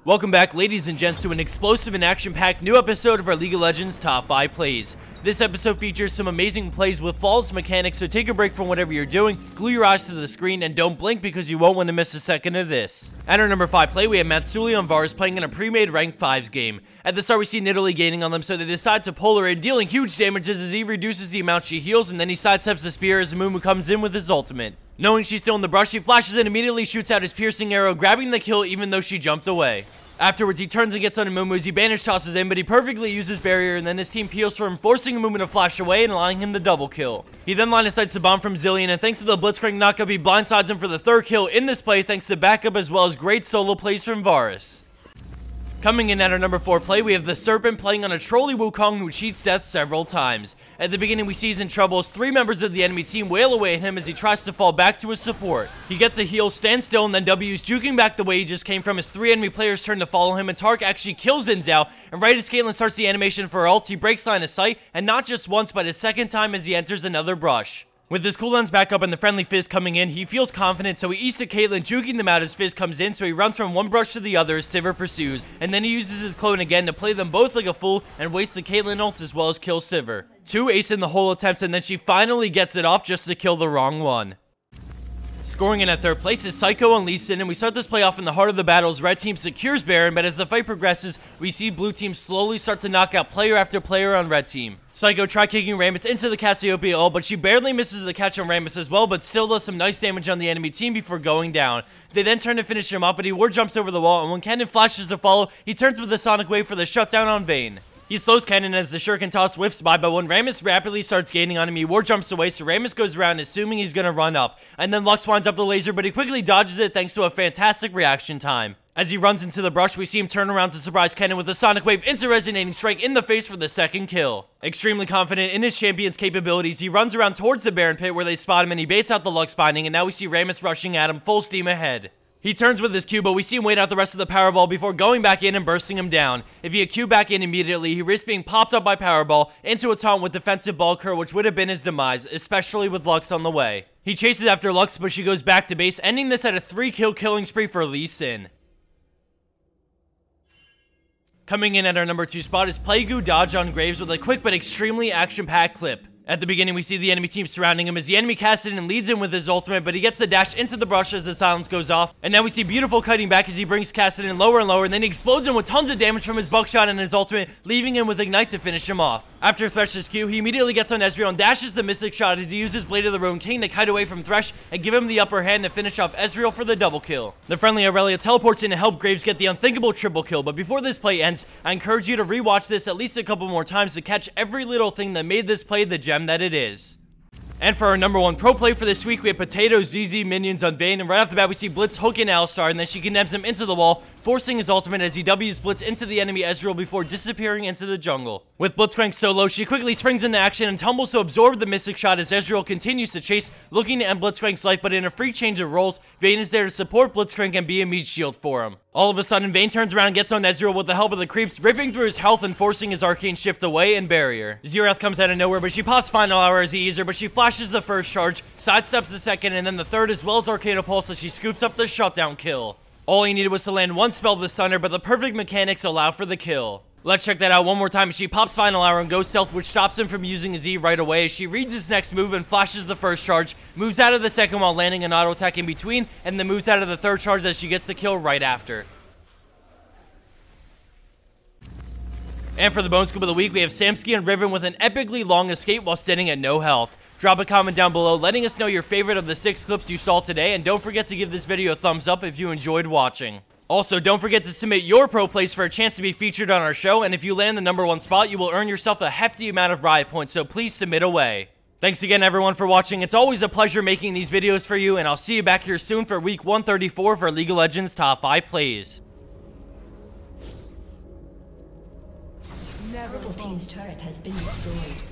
Welcome back, ladies and gents, to an explosive and action-packed new episode of our League of Legends Top 5 Plays. This episode features some amazing plays with flawless mechanics, so take a break from whatever you're doing, glue your eyes to the screen, and don't blink because you won't want to miss a second of this. At our number 5 play, we have Matsuli on Varus playing in a pre-made rank 5s game. At the start, we see Nidalee gaining on them, so they decide to pull her in, dealing huge damages as he reduces the amount she heals, and then he sidesteps the spear as Mumu comes in with his ultimate. Knowing she's still in the brush, he flashes and immediately shoots out his piercing arrow, grabbing the kill even though she jumped away. Afterwards, he turns and gets on Mumu as he banish tosses in, but he perfectly uses barrier, and then his team peels for him, forcing Mumu to flash away and allowing him the double kill. He then line of sights the bomb from Zilean, and thanks to the Blitzcrank knockup, he blindsides him for the third kill in this play thanks to backup as well as great solo plays from Varus. Coming in at our number 4 play, we have the Serpent playing on a Trolly Wukong who cheats death several times. At the beginning, we see he's in trouble as 3 members of the enemy team wail away at him as he tries to fall back to his support. He gets a heal, stands still, and then W's juking back the way he just came from as 3 enemy players turn to follow him, and Tark actually kills Xin Zhao, and right as Caitlyn starts the animation for her ult, he breaks line of sight, and not just once, but a second time as he enters another brush. With his cooldowns back up and the friendly Fizz coming in, he feels confident, so he eats to Caitlyn, juking them out as Fizz comes in, so he runs from one brush to the other as Sivir pursues, and then he uses his clone again to play them both like a fool and wastes the Caitlyn ult as well as kills Sivir. 2 ace in the whole attempt, and then she finally gets it off just to kill the wrong one. Scoring in at 3rd place is Psycho and Lee Sin, and we start this play off in the heart of the battle as Red Team secures Baron, but as the fight progresses, we see Blue Team slowly start to knock out player after player on Red Team. Psycho tried kicking Rammus into the Cassiopeia ult, but she barely misses the catch on Rammus as well, but still does some nice damage on the enemy team before going down. They then turn to finish him up, but he ward jumps over the wall, and when Kennen flashes to follow, he turns with the Sonic Wave for the shutdown on Vayne. He slows Kennen as the Shuriken toss whiffs by, but when Rammus rapidly starts gaining on him, he ward jumps away, so Rammus goes around assuming he's gonna run up. And then Lux winds up the laser, but he quickly dodges it thanks to a fantastic reaction time. As he runs into the brush, we see him turn around to surprise Kennen with a Sonic Wave instant resonating strike in the face for the 2nd kill. Extremely confident in his champion's capabilities, he runs around towards the Baron pit where they spot him and he baits out the Lux binding, and now we see Rammus rushing at him full steam ahead. He turns with his Q, but we see him wait out the rest of the Powerball before going back in and bursting him down. If he had Q back in immediately, he risks being popped up by Powerball into a taunt with defensive bulk her, which would have been his demise, especially with Lux on the way. He chases after Lux, but she goes back to base, ending this at a 3-kill killing spree for Lee Sin. Coming in at our number 2 spot is Plague Dodge on Graves with a quick but extremely action-packed clip. At the beginning, we see the enemy team surrounding him as the enemy Kassadin leads him with his ultimate, but he gets the dash into the brush as the silence goes off. And now we see Beautiful cutting back as he brings Kassadin lower and lower, and then he explodes him with tons of damage from his buckshot and his ultimate, leaving him with Ignite to finish him off. After Thresh's Q, he immediately gets on Ezreal and dashes the Mystic Shot as he uses Blade of the Ruined King to kite away from Thresh and give him the upper hand to finish off Ezreal for the double kill. The friendly Aurelia teleports in to help Graves get the unthinkable triple kill, but before this play ends, I encourage you to rewatch this at least a couple more times to catch every little thing that made this play the gem that it is. And for our number 1 pro play for this week, we have Potato ZZ minions on Vayne, and right off the bat we see Blitz hooking Alistar, and then she condemns him into the wall, forcing his ultimate as he W's Blitz into the enemy Ezreal before disappearing into the jungle. With Blitzcrank so low, she quickly springs into action and tumbles to absorb the Mystic Shot as Ezreal continues to chase, looking to end Blitzcrank's life, but in a free change of roles, Vayne is there to support Blitzcrank and be a meat shield for him. All of a sudden, Vayne turns around and gets on Ezreal with the help of the creeps, ripping through his health and forcing his Arcane Shift away and barrier. Xerath comes out of nowhere, but she pops Final Hour as he eases her, but she flashes the first charge, sidesteps the second, and then the third as well as Arcana Pulse as she scoops up the shutdown kill. All he needed was to land one spell of the Sunder, but the perfect mechanics allow for the kill. Let's check that out one more time as she pops Final Hour and goes stealth, which stops him from using his E right away as she reads his next move and flashes the first charge, moves out of the second while landing an auto attack in between, and then moves out of the third charge as she gets the kill right after. And for the Bone Scoop of the week, we have Samsky and Riven with an epically long escape while sitting at no health. Drop a comment down below letting us know your favorite of the 6 clips you saw today, and don't forget to give this video a thumbs up if you enjoyed watching. Also, don't forget to submit your pro plays for a chance to be featured on our show, and if you land the number 1 spot, you will earn yourself a hefty amount of riot points, so please submit away. Thanks again everyone for watching. It's always a pleasure making these videos for you, and I'll see you back here soon for week 134 for League of Legends Top 5 Plays. Purple team's turret has been destroyed.